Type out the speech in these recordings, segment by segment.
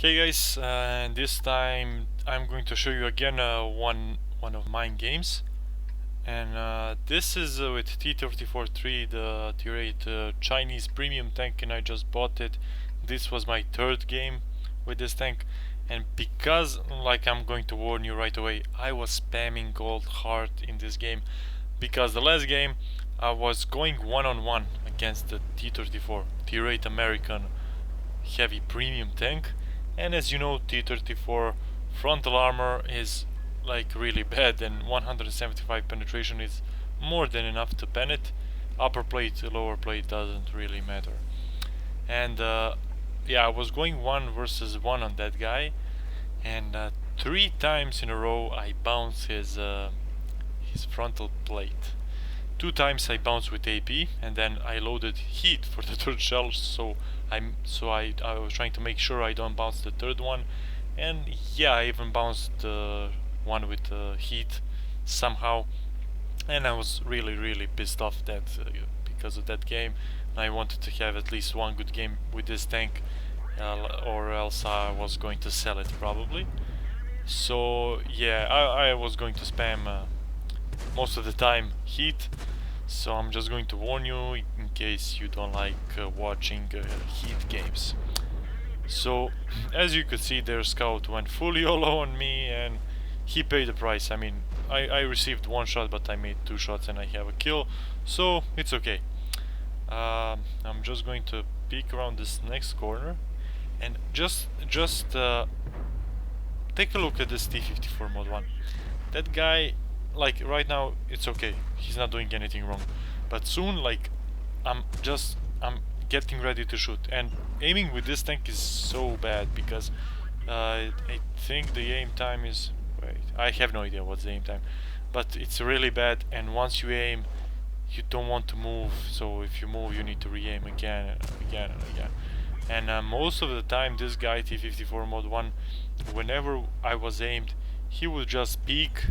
Hey guys, this time I'm going to show you again one of mine games, and this is with T-34-3, the T-8 Chinese premium tank, and I just bought it. This was my third game with this tank, and because, like, I'm going to warn you right away, I was spamming gold hard in this game, because the last game I was going one-on-one against the T-34 T-8 American heavy premium tank, and as you know, T-34 frontal armor is like really bad, and 175 penetration is more than enough to pen it. Upper plate, lower plate doesn't really matter. And yeah, I was going 1 versus 1 on that guy, and 3 times in a row I bounced his frontal plate. 2 times I bounced with AP, and then I loaded heat for the third shell, so I was trying to make sure I don't bounce the third one, and yeah, I even bounced the one with heat somehow, and I was really pissed off that because of that game. I wanted to have at least one good game with this tank, or else I was going to sell it probably. So yeah, I was going to spam most of the time heat, so I'm just going to warn you in case you don't like watching heat games. So as you could see, their scout went full YOLO on me, and he paid the price. I mean, I received 1 shot, but I made 2 shots and I have a kill, so it's okay. I'm just going to peek around this next corner, and just take a look at this T-54 mod 1. That guy, like, right now it's okay, he's not doing anything wrong, but soon, like, I'm getting ready to shoot, and aiming with this tank is so bad because I think the aim time is, wait, I have no idea what's the aim time, but it's really bad, and once you aim you don't want to move, so if you move you need to re-aim again and again and again. And most of the time this guy T-54 mod 1, whenever I was aimed, he would just peek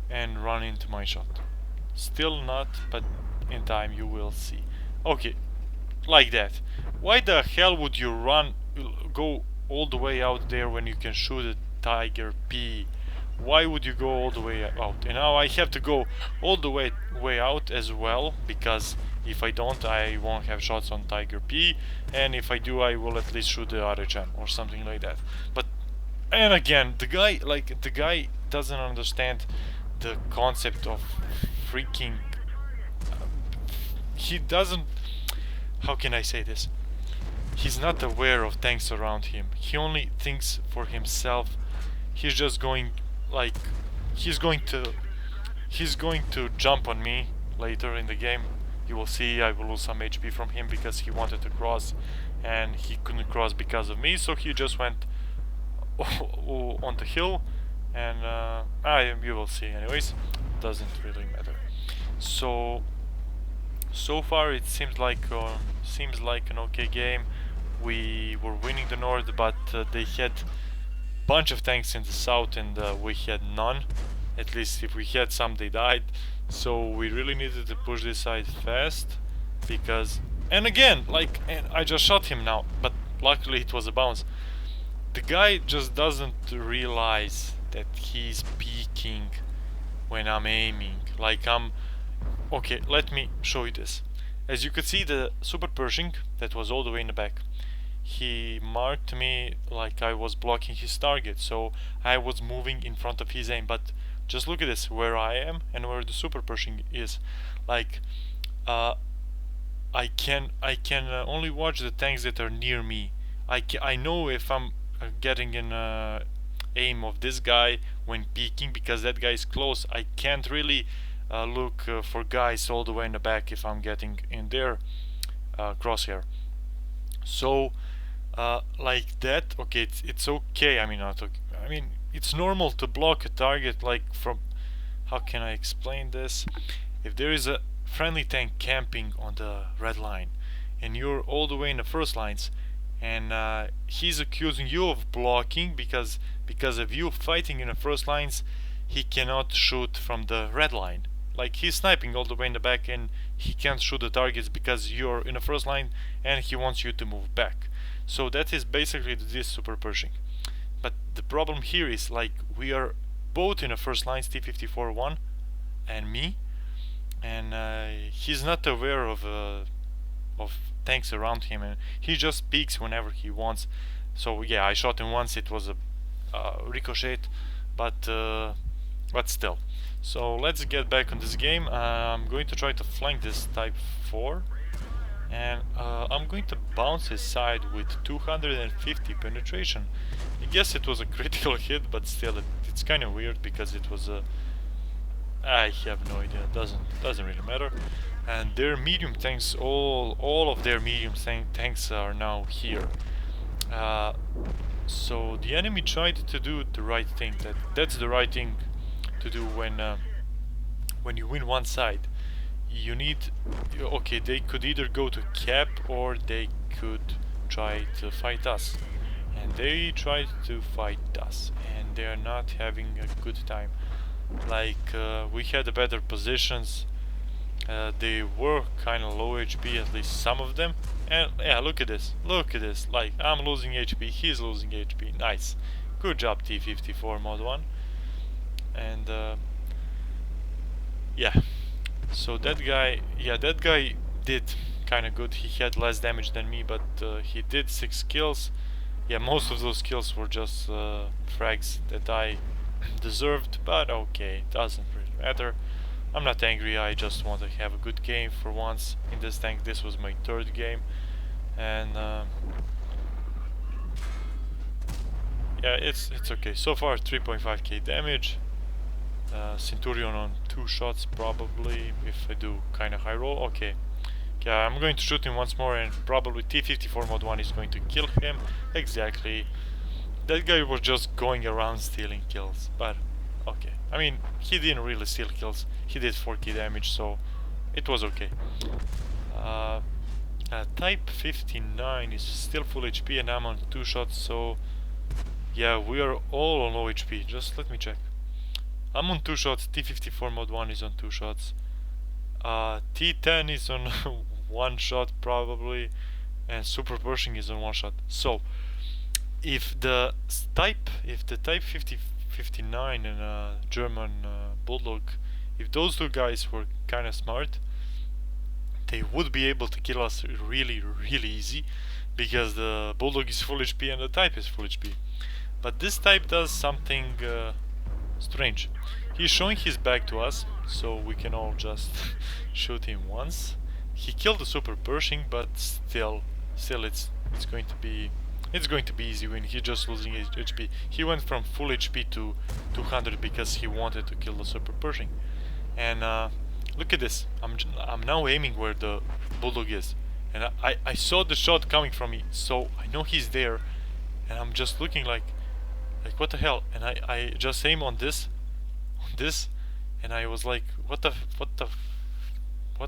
and run into my shot. Still not, but in time you will see. Okay, like that. Why the hell would you go all the way out there when you can shoot a Tiger P? Why would you go all the way out? And now I have to go all the way out as well, because if I don't, I won't have shots on Tiger P, and if I do, I will at least shoot the RHM or something like that. But, and again, the guy doesn't understand the concept of freaking he doesn't, how can I say this, he's not aware of tanks around him. He only thinks for himself. He's just going, like, he's going to jump on me later in the game. You will see I will lose some HP from him because he wanted to cross and he couldn't cross because of me, so he just went on the hill, and you will see anyways, doesn't really matter. So far it seems like an okay game. We were winning the north, but they had bunch of tanks in the south, and we had none. At least if we had some, they died. So we really needed to push this side fast, because, and again, like, and I just shot him now, but luckily it was a bounce. The guy just doesn't realize that he's peeking when I'm aiming. Like, okay, let me show you this. As you could see, the Super Pershing that was all the way in the back, he marked me like I was blocking his target, so I was moving in front of his aim. But just look at this, where I am and where the Super Pershing is. Like, I can only watch the tanks that are near me. I know if I'm getting an aim of this guy when peeking, because that guy is close. I can't really look for guys all the way in the back if I'm getting in their crosshair. So like that, okay, it's okay. I mean, not okay. I mean, it's normal to block a target, like, from, how can I explain this? If there is a friendly tank camping on the red line and you're all the way in the first lines, and he's accusing you of blocking because of you fighting in the first lines, he cannot shoot from the red line. Like, he's sniping all the way in the back and he can't shoot the targets because you're in the first line and he wants you to move back. So that is basically this Super Pershing. the problem here is like we are both in the first lines, T-34-1 and me, and he's not aware of tanks around him, and he just peeks whenever he wants. So yeah, I shot him once. It was a ricochet, but still. So let's get back on this game. I'm going to try to flank this Type 4, and I'm going to bounce his side with 250 penetration. I guess it was a critical hit, but still it's kind of weird because it was a... I have no idea. Doesn't really matter. And their medium tanks, all of their medium tanks are now here. So the enemy tried to do the right thing. That's the right thing to do when you win one side. You need... okay, they could either go to cap or they could try to fight us. And they tried to fight us, and they are not having a good time. Like, we had better positions. They were kind of low HP, at least some of them. And yeah, look at this. Look at this. Like, I'm losing HP, he's losing HP. Nice. Good job, T-54 Mod 1. And yeah. So that guy, yeah, that guy did kind of good. He had less damage than me, but he did 6 kills. Yeah, most of those kills were just frags that I deserved, but okay, doesn't really matter. I'm not angry, I just want to have a good game for once in this tank. This was my 3rd game, and yeah, it's okay. So far 3.5k damage. Centurion on 2 shots probably, if I do kind of high roll. Okay. Yeah, I'm going to shoot him once more, and probably T-54 Mod 1 is going to kill him. Exactly. That guy was just going around stealing kills, but okay. I mean, he didn't really steal kills. He did 4k damage, so it was okay. Type 59 is still full HP, and I'm on 2 shots, so yeah, we are all on low HP. Just let me check. I'm on 2 shots. T-54 Mod 1 is on 2 shots. T10 is on 1 shot probably, and Super Pershing is on 1 shot. So if the Type 59 and German Bulldog, if those 2 guys were kind of smart, they would be able to kill us really easy, because the Bulldog is full HP and the Type is full HP. But this Type does something strange. He's showing his back to us, so we can all just shoot him once. He killed the Super Pershing, but still it's going to be easy win. He's just losing his HP. He went from full HP to 200 because he wanted to kill the Super Pershing. And look at this. I'm now aiming where the Bulldog is, and I saw the shot coming from me, so I know he's there, and I'm just looking like what the hell, and I just aim on this, and I was like, what the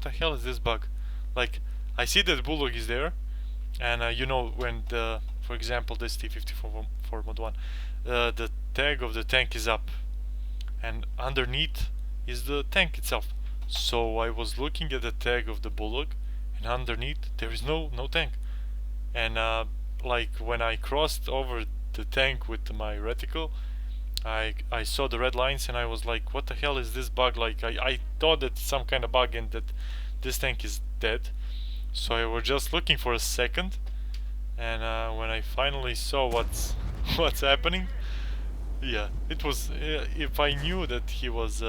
hell is this bug? Like, I see that Bulldog is there, and you know, when for example this T-54 Mod 1, the tag of the tank is up, and underneath is the tank itself. So I was looking at the tag of the Bulldog, and underneath there is no tank. And like, when I crossed over the tank with my reticle, I saw the red lines, and I was like, what the hell is this bug? Like, I thought that some kind of bug and that this tank is dead. So I was just looking for a second, and when I finally saw what's happening, yeah, it was if I knew that he was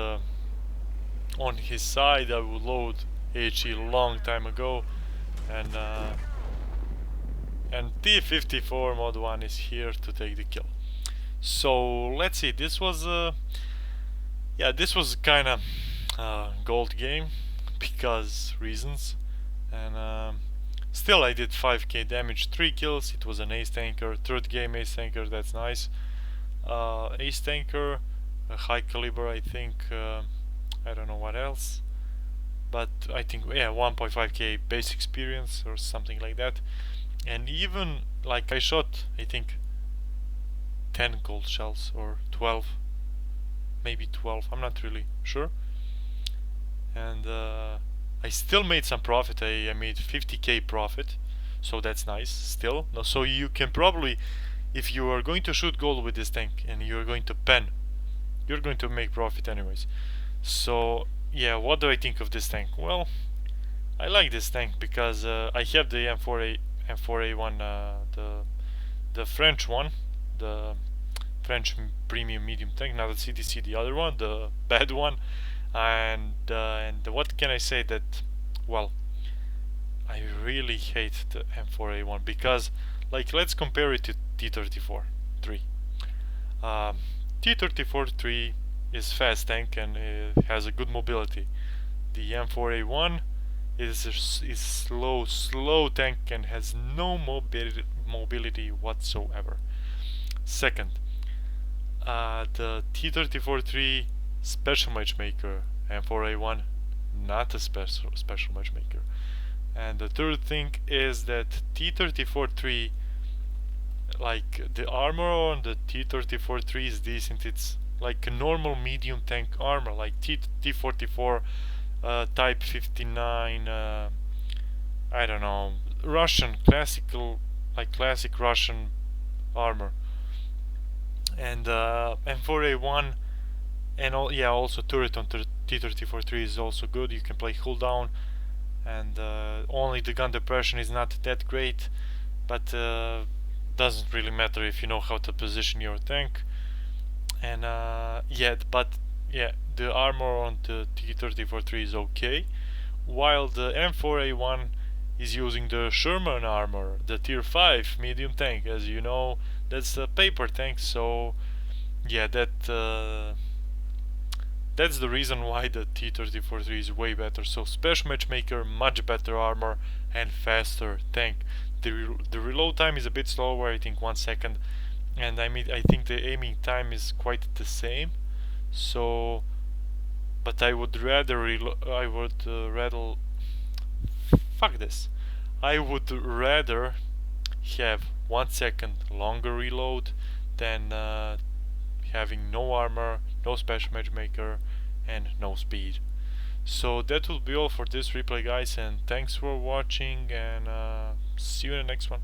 on his side, I would load HE long time ago. And T-54 Mod 1 is here to take the kill. So let's see, this was kind of gold game because reasons, and still I did 5k damage, 3 kills. It was an ace tanker, 3rd game ace tanker, that's nice. Ace tanker, a high caliber, I think. I don't know what else, but I think, yeah, 1.5k base experience or something like that. And even like, I shot, I think, 10 gold shells or 12, maybe 12, I'm not really sure. And I still made some profit. I made 50k profit, so that's nice still. No, so you can probably, if you are going to shoot gold with this tank and you're going to pen, you're going to make profit anyways. So yeah, what do I think of this tank? Well, I like this tank because I have the M4A1, the French one, the French premium medium tank, not the CDC, the other one, the bad one, and what can I say that, well, I really hate the M4A1 because, like, let's compare it to T-34-3. Um, T-34-3 is fast tank and it has a good mobility. The M4A1 is slow tank and has no mobility whatsoever. Second, the T-34-3 special matchmaker, M4A1 not a special matchmaker. And the third thing is that T-34-3, like, the armor on the T-34-3 is decent. It's like a normal medium tank armor, like T-44 Type 59, I don't know, Russian classic Russian armor. And M4A1 and also turret on T-34-3 is also good. You can play cooldown, and only the gun depression is not that great, but doesn't really matter if you know how to position your tank. And the armor on the T-34-3 is okay, while the M4A1 is using the Sherman armor, the tier 5 medium tank. As you know, that's a paper tank, so yeah, that's the reason why the T-34-3 is way better. So special matchmaker, much better armor, and faster tank. The reload time is a bit slower, I think 1 second, and I think the aiming time is quite the same. So, but I would rather fuck this. I would rather have 1 second longer reload than having no armor, no special matchmaker, and no speed. So that will be all for this replay, guys, and thanks for watching, and see you in the next one.